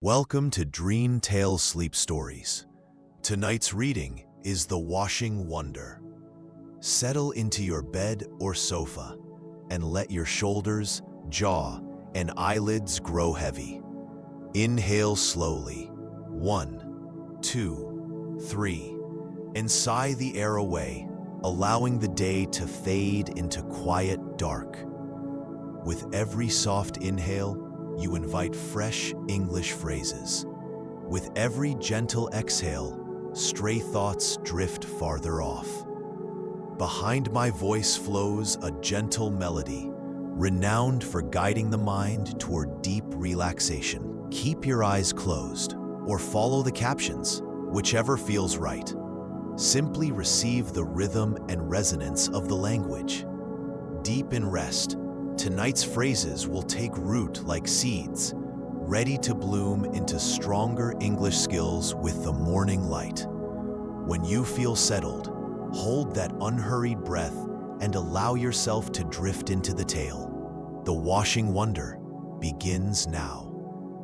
Welcome to Dream Tale Sleep Stories. Tonight's reading is The Washing Wonder. Settle into your bed or sofa and let your shoulders, jaw, and eyelids grow heavy. Inhale slowly. 1, 2, 3, and sigh the air away, allowing the day to fade into quiet dark. With every soft inhale, you invite fresh English phrases. With every gentle exhale, stray thoughts drift farther off. Behind my voice flows a gentle melody, renowned for guiding the mind toward deep relaxation. Keep your eyes closed, or follow the captions, whichever feels right. Simply receive the rhythm and resonance of the language. Deep in rest, tonight's phrases will take root like seeds, ready to bloom into stronger English skills with the morning light. When you feel settled, hold that unhurried breath and allow yourself to drift into the tale. The Washing Wonder begins now.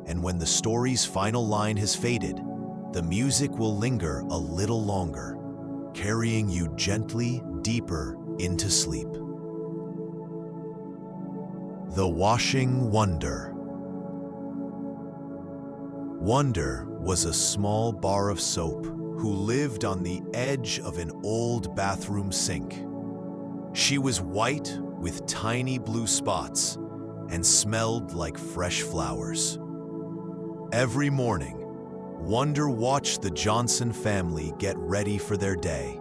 And when the story's final line has faded, the music will linger a little longer, carrying you gently deeper into sleep. The Washing Wonder. Wonder was a small bar of soap who lived on the edge of an old bathroom sink. She was white with tiny blue spots and smelled like fresh flowers. Every morning, Wonder watched the Johnson family get ready for their day,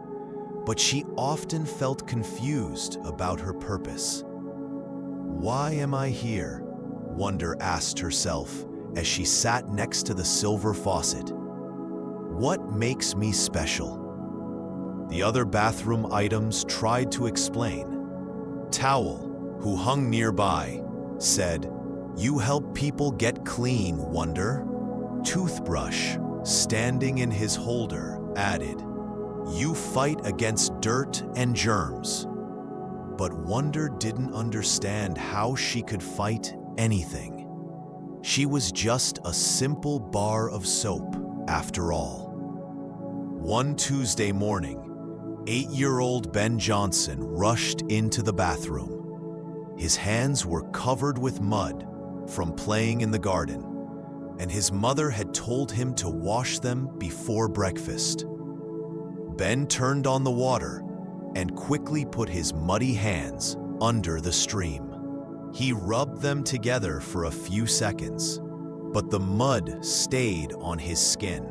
but she often felt confused about her purpose. Why am I here? Wonder asked herself as she sat next to the silver faucet. What makes me special? The other bathroom items tried to explain. Towel, who hung nearby, said, "You help people get clean, Wonder." Toothbrush, standing in his holder, added, "You fight against dirt and germs." But Wonder didn't understand how she could fight anything. She was just a simple bar of soap, after all. One Tuesday morning, 8-year-old Ben Johnson rushed into the bathroom. His hands were covered with mud from playing in the garden, and his mother had told him to wash them before breakfast. Ben turned on the water and quickly put his muddy hands under the stream. He rubbed them together for a few seconds, but the mud stayed on his skin.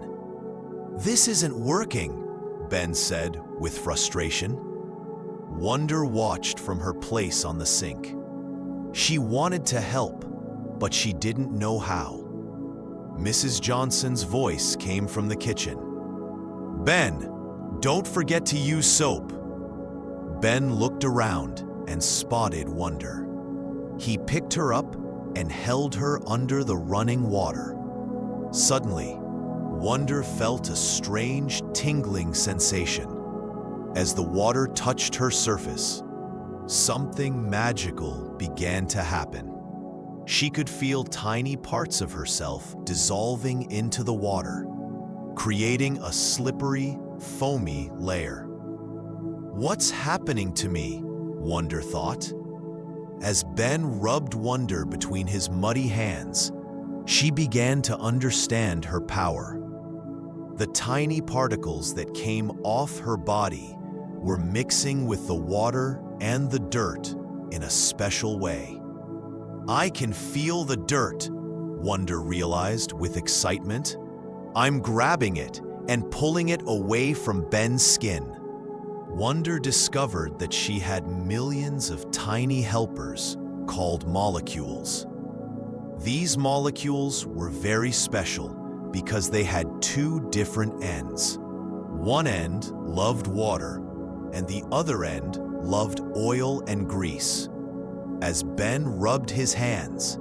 "This isn't working," Ben said with frustration. Wonder watched from her place on the sink. She wanted to help, but she didn't know how. Mrs. Johnson's voice came from the kitchen. "Ben, don't forget to use soap." Ben looked around and spotted Wonder. He picked her up and held her under the running water. Suddenly, Wonder felt a strange tingling sensation. As the water touched her surface, something magical began to happen. She could feel tiny parts of herself dissolving into the water, creating a slippery, foamy layer. "What's happening to me?" Wonder thought. As Ben rubbed Wonder between his muddy hands, she began to understand her power. The tiny particles that came off her body were mixing with the water and the dirt in a special way. "I can feel the dirt," Wonder realized with excitement. "I'm grabbing it and pulling it away from Ben's skin." Wonder discovered that she had millions of tiny helpers called molecules. These molecules were very special because they had two different ends. One end loved water, and the other end loved oil and grease. As Ben rubbed his hands,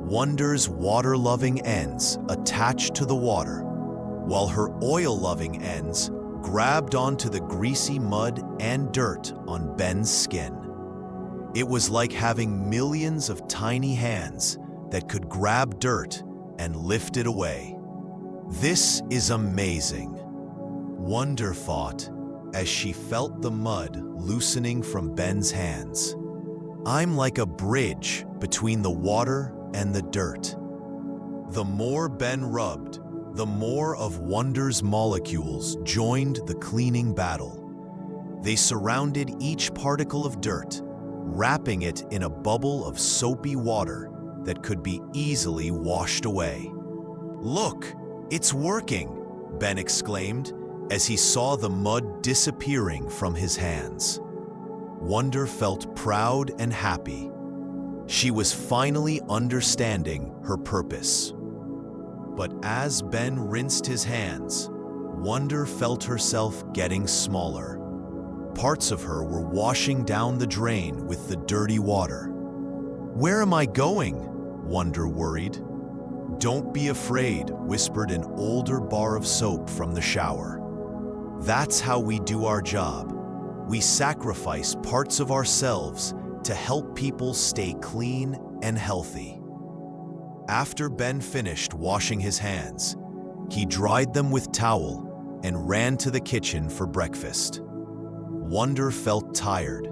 Wonder's water-loving ends attached to the water, while her oil-loving ends grabbed onto the greasy mud and dirt on Ben's skin. It was like having millions of tiny hands that could grab dirt and lifted away. "This is amazing," Wonder thought as she felt the mud loosening from Ben's hands. "I'm like a bridge between the water and the dirt." The more Ben rubbed, the more of Wonder's molecules joined the cleaning battle. They surrounded each particle of dirt, wrapping it in a bubble of soapy water that could be easily washed away. "Look, it's working," Ben exclaimed as he saw the mud disappearing from his hands. Wonder felt proud and happy. She was finally understanding her purpose. But as Ben rinsed his hands, Wonder felt herself getting smaller. Parts of her were washing down the drain with the dirty water. "Where am I going?" Wonder worried. "Don't be afraid," whispered an older bar of soap from the shower. "That's how we do our job. We sacrifice parts of ourselves to help people stay clean and healthy." After Ben finished washing his hands, he dried them with towel and ran to the kitchen for breakfast. Wonder felt tired,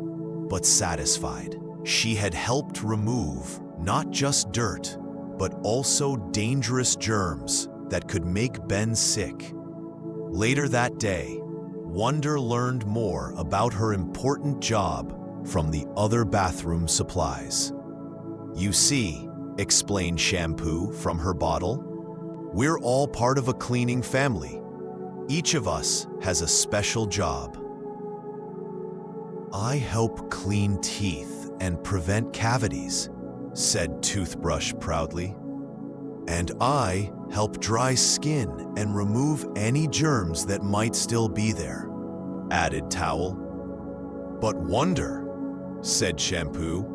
but satisfied. She had helped remove not just dirt, but also dangerous germs that could make Ben sick. Later that day, Wonder learned more about her important job from the other bathroom supplies. "You see," explained Shampoo from her bottle, "we're all part of a cleaning family. Each of us has a special job." "I help clean teeth and prevent cavities," said Toothbrush proudly. "And I help dry skin and remove any germs that might still be there," added Towel. "But Wonder," said Shampoo,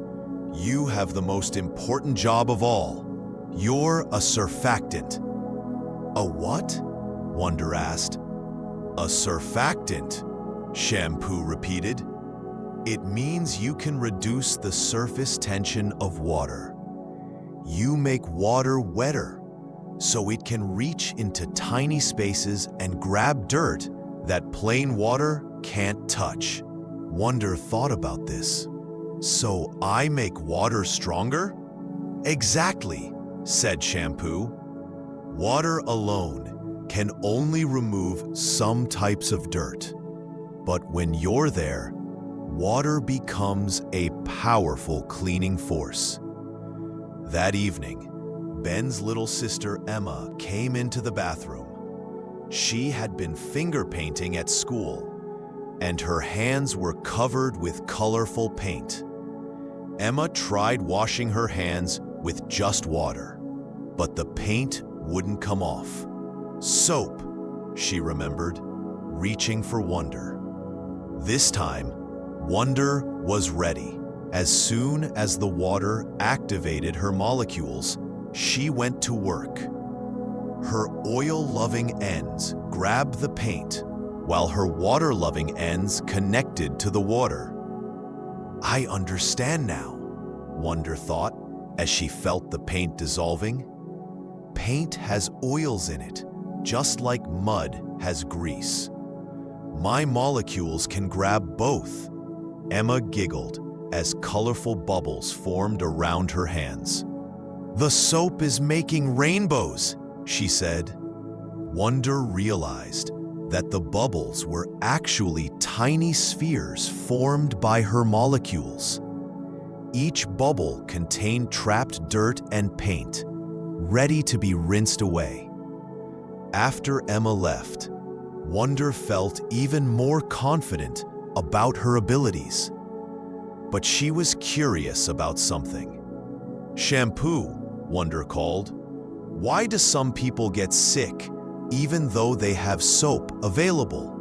"you have the most important job of all. You're a surfactant." "A what?" Wonder asked. "A surfactant," Shampoo repeated. "It means you can reduce the surface tension of water. You make water wetter, so it can reach into tiny spaces and grab dirt that plain water can't touch." Wonder thought about this. "So I make water stronger?" "Exactly," said Shampoo. "Water alone can only remove some types of dirt. But when you're there, water becomes a powerful cleaning force." That evening, Ben's little sister Emma came into the bathroom. She had been finger painting at school, and her hands were covered with colorful paint. Emma tried washing her hands with just water, but the paint wouldn't come off. "Soap," she remembered, reaching for Wonder. This time, Wonder was ready. As soon as the water activated her molecules, she went to work. Her oil-loving ends grabbed the paint, while her water-loving ends connected to the water. "I understand now," Wonder thought as she felt the paint dissolving. "Paint has oils in it, just like mud has grease. My molecules can grab both." Emma giggled as colorful bubbles formed around her hands. "The soap is making rainbows," she said. Wonder realized that the bubbles were actually tiny spheres formed by her molecules. Each bubble contained trapped dirt and paint, ready to be rinsed away. After Emma left, Wonder felt even more confident about her abilities. But she was curious about something. "Shampoo," Wonder called. "Why do some people get sick even though they have soap available?"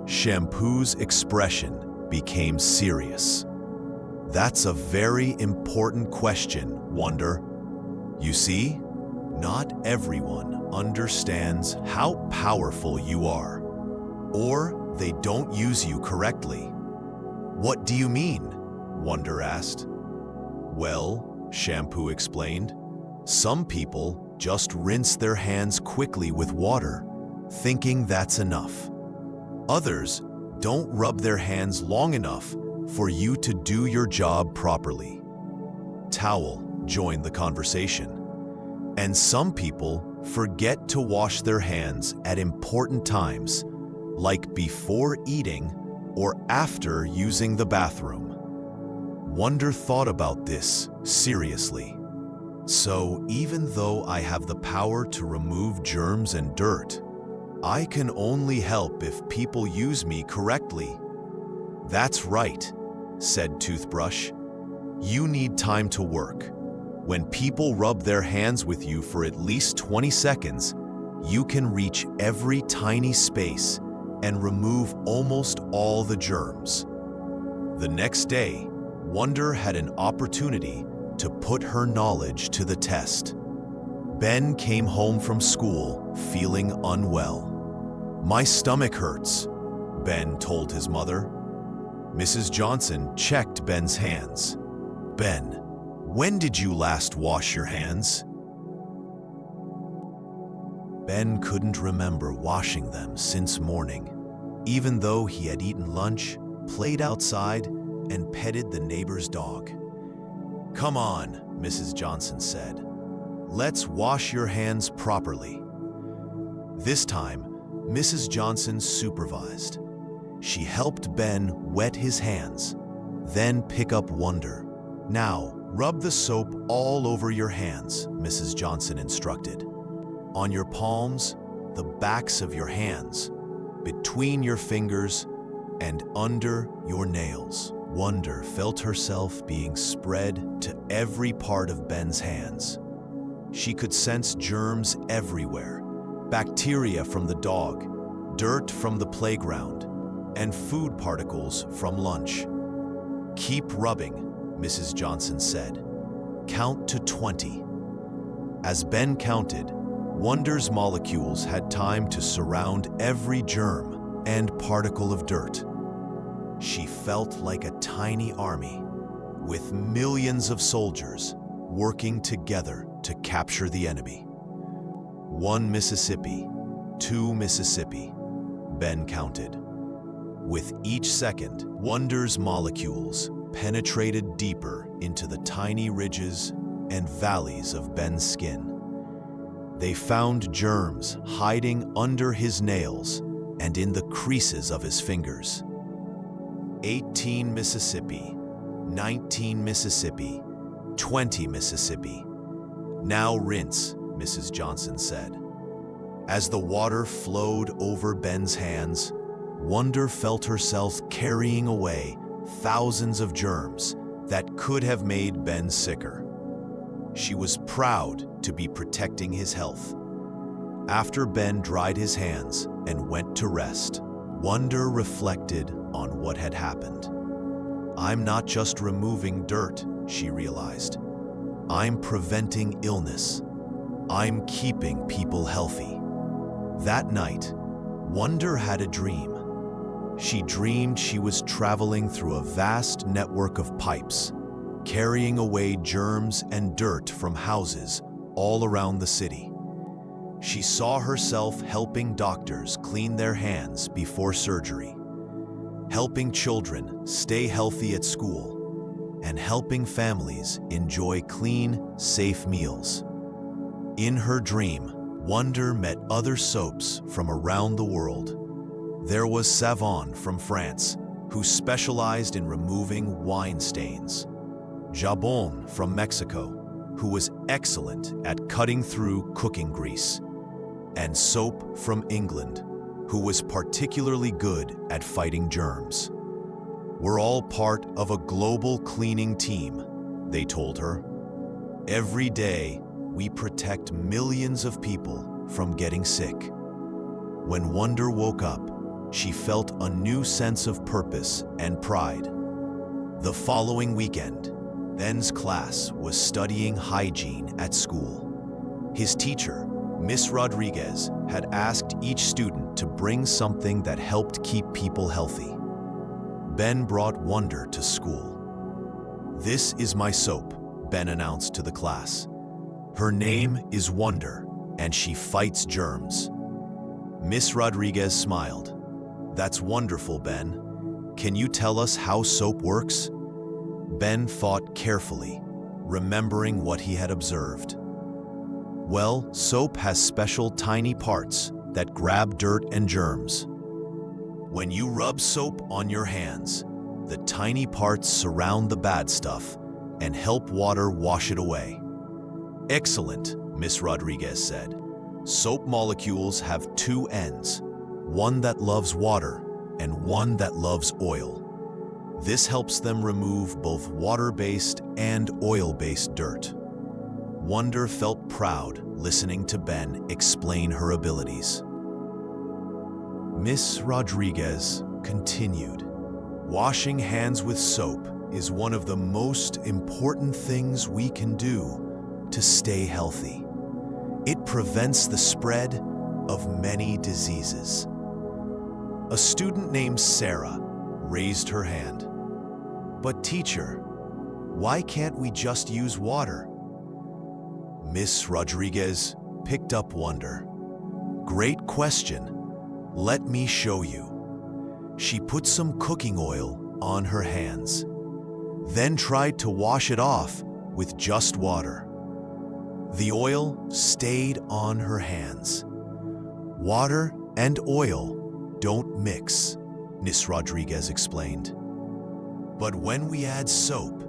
Shampoo's expression became serious. "That's a very important question, Wonder. You see, not everyone understands how powerful you are, or they don't use you correctly." "What do you mean?" Wonder asked. "Well," Shampoo explained, "some people just rinse their hands quickly with water, thinking that's enough. Others don't rub their hands long enough for you to do your job properly. Towel joined the conversation. And some people forget to wash their hands at important times, like before eating or after using the bathroom. Wonder thought about this seriously. So even though I have the power to remove germs and dirt, I can only help if people use me correctly. That's right, said Toothbrush. You need time to work. When people rub their hands with you for at least 20 seconds, you can reach every tiny space and remove almost all the germs. The next day, Wonder had an opportunity to put her knowledge to the test. Ben came home from school feeling unwell. My stomach hurts, Ben told his mother. Mrs. Johnson checked Ben's hands. Ben, when did you last wash your hands? Ben couldn't remember washing them since morning, even though he had eaten lunch, played outside, and petted the neighbor's dog. Come on, Mrs. Johnson said. Let's wash your hands properly. This time, Mrs. Johnson supervised. She helped Ben wet his hands, then pick up Wonder. Now, rub the soap all over your hands, Mrs. Johnson instructed. On your palms, the backs of your hands, between your fingers, and under your nails. Wonder felt herself being spread to every part of Ben's hands. She could sense germs everywhere, bacteria from the dog, dirt from the playground, and food particles from lunch. Keep rubbing, Mrs. Johnson said. Count to 20. As Ben counted, Wonder's molecules had time to surround every germ and particle of dirt. She felt like a tiny army, with millions of soldiers working together to capture the enemy. 1 Mississippi, 2 Mississippi, Ben counted. With each second, Wonder's molecules penetrated deeper into the tiny ridges and valleys of Ben's skin. They found germs hiding under his nails and in the creases of his fingers. 18 Mississippi, 19 Mississippi, 20 Mississippi. Now rinse, Mrs. Johnson said. As the water flowed over Ben's hands, Wonder felt herself carrying away thousands of germs that could have made Ben sicker. She was proud to be protecting his health. After Ben dried his hands and went to rest, Wonder reflected on what had happened. I'm not just removing dirt, she realized. I'm preventing illness. I'm keeping people healthy. That night, Wonder had a dream. She dreamed she was traveling through a vast network of pipes, carrying away germs and dirt from houses all around the city. She saw herself helping doctors clean their hands before surgery, helping children stay healthy at school, and helping families enjoy clean, safe meals. In her dream, Wonder met other soaps from around the world. There was Savon from France, who specialized in removing wine stains. Jabon from Mexico, who was excellent at cutting through cooking grease. And Soap from England, who was particularly good at fighting germs. We're all part of a global cleaning team, they told her. Every day, we protect millions of people from getting sick. When Wonder woke up, she felt a new sense of purpose and pride. The following weekend, Ben's class was studying hygiene at school. His teacher, Miss Rodriguez, had asked each student to bring something that helped keep people healthy. Ben brought Wonder to school. This is my soap, Ben announced to the class. Her name is Wonder, and she fights germs. Miss Rodriguez smiled. That's wonderful, Ben. Can you tell us how soap works? Ben thought carefully, remembering what he had observed. Well, soap has special tiny parts that grab dirt and germs. When you rub soap on your hands, the tiny parts surround the bad stuff and help water wash it away. Excellent, Miss Rodriguez said. Soap molecules have two ends, one that loves water and one that loves oil. This helps them remove both water-based and oil-based dirt. Wonder felt proud listening to Ben explain her abilities. Miss Rodriguez continued. Washing hands with soap is one of the most important things we can do to stay healthy. It prevents the spread of many diseases. A student named Sarah raised her hand. But teacher, why can't we just use water? Miss Rodriguez picked up Wonder. Great question. Let me show you. She put some cooking oil on her hands, then tried to wash it off with just water. The oil stayed on her hands. Water and oil don't mix, Miss Rodriguez explained. But when we add soap,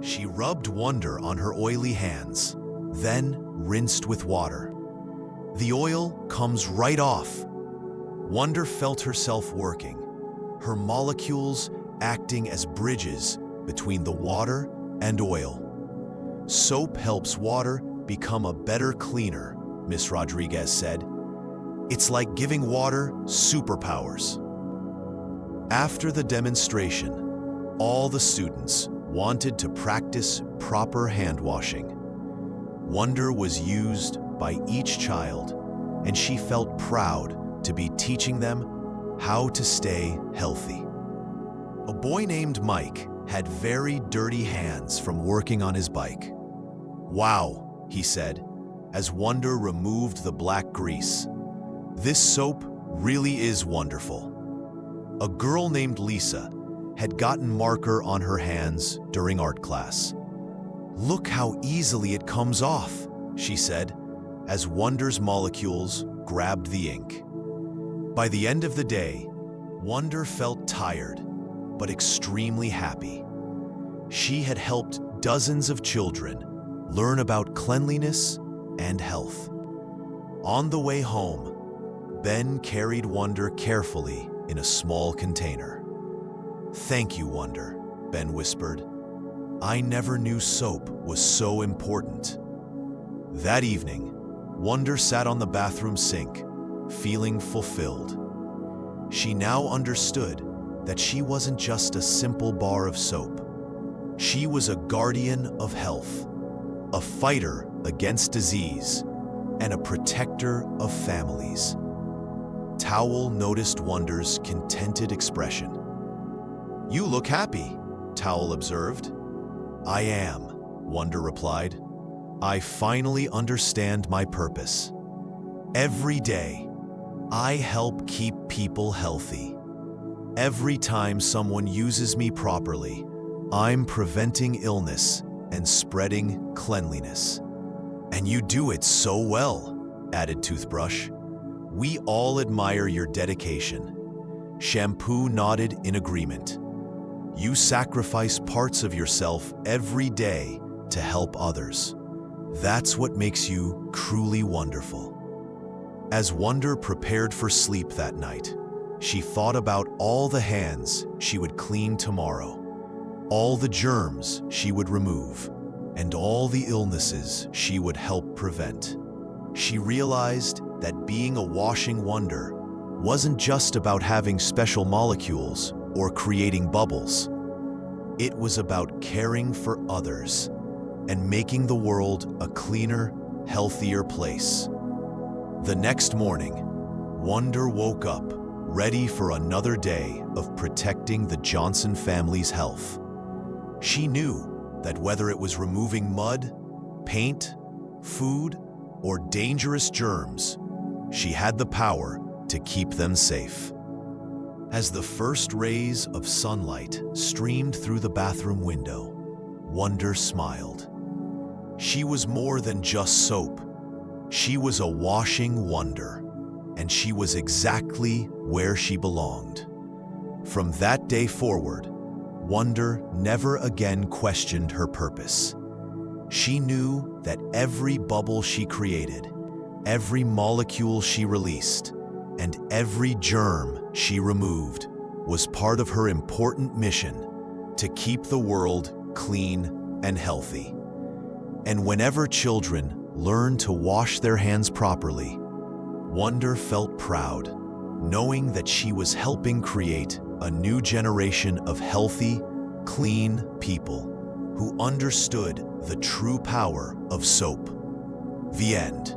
she rubbed Wonder on her oily hands, then rinsed with water. The oil comes right off. Wonder felt herself working, her molecules acting as bridges between the water and oil. Soap helps water become a better cleaner, Miss Rodriguez said. It's like giving water superpowers. After the demonstration, all the students wanted to practice proper hand washing. Wonder was used by each child, and she felt proud to be teaching them how to stay healthy. A boy named Mike had very dirty hands from working on his bike. Wow, he said, as Wonder removed the black grease. This soap really is wonderful. A girl named Lisa had gotten marker on her hands during art class. Look how easily it comes off, she said, as Wonder's molecules grabbed the ink. By the end of the day, Wonder felt tired, but extremely happy. She had helped dozens of children learn about cleanliness and health. On the way home, Ben carried Wonder carefully in a small container. Thank you, Wonder, Ben whispered. I never knew soap was so important. That evening, Wonder sat on the bathroom sink, feeling fulfilled. She now understood that she wasn't just a simple bar of soap. She was a guardian of health, a fighter against disease, and a protector of families. Towel noticed Wonder's contented expression. You look happy, Towel observed. I am, Wonder replied. I finally understand my purpose. Every day, I help keep people healthy. Every time someone uses me properly, I'm preventing illness and spreading cleanliness. And you do it so well, added Toothbrush. We all admire your dedication. Shampoo nodded in agreement. You sacrifice parts of yourself every day to help others. That's what makes you truly wonderful. As Wonder prepared for sleep that night, she thought about all the hands she would clean tomorrow, all the germs she would remove, and all the illnesses she would help prevent. She realized that being a washing wonder wasn't just about having special molecules or creating bubbles. It was about caring for others and making the world a cleaner, healthier place. The next morning, Wonder woke up, ready for another day of protecting the Johnson family's health. She knew that whether it was removing mud, paint, food, or dangerous germs, she had the power to keep them safe. As the first rays of sunlight streamed through the bathroom window, Wonder smiled. She was more than just soap. She was a washing wonder, and she was exactly where she belonged. From that day forward, Wonder never again questioned her purpose. She knew that every bubble she created, every molecule she released, and every germ she removed was part of her important mission to keep the world clean and healthy. And whenever children learned to wash their hands properly, Wonder felt proud, knowing that she was helping create a new generation of healthy, clean people who understood the true power of soap. The end.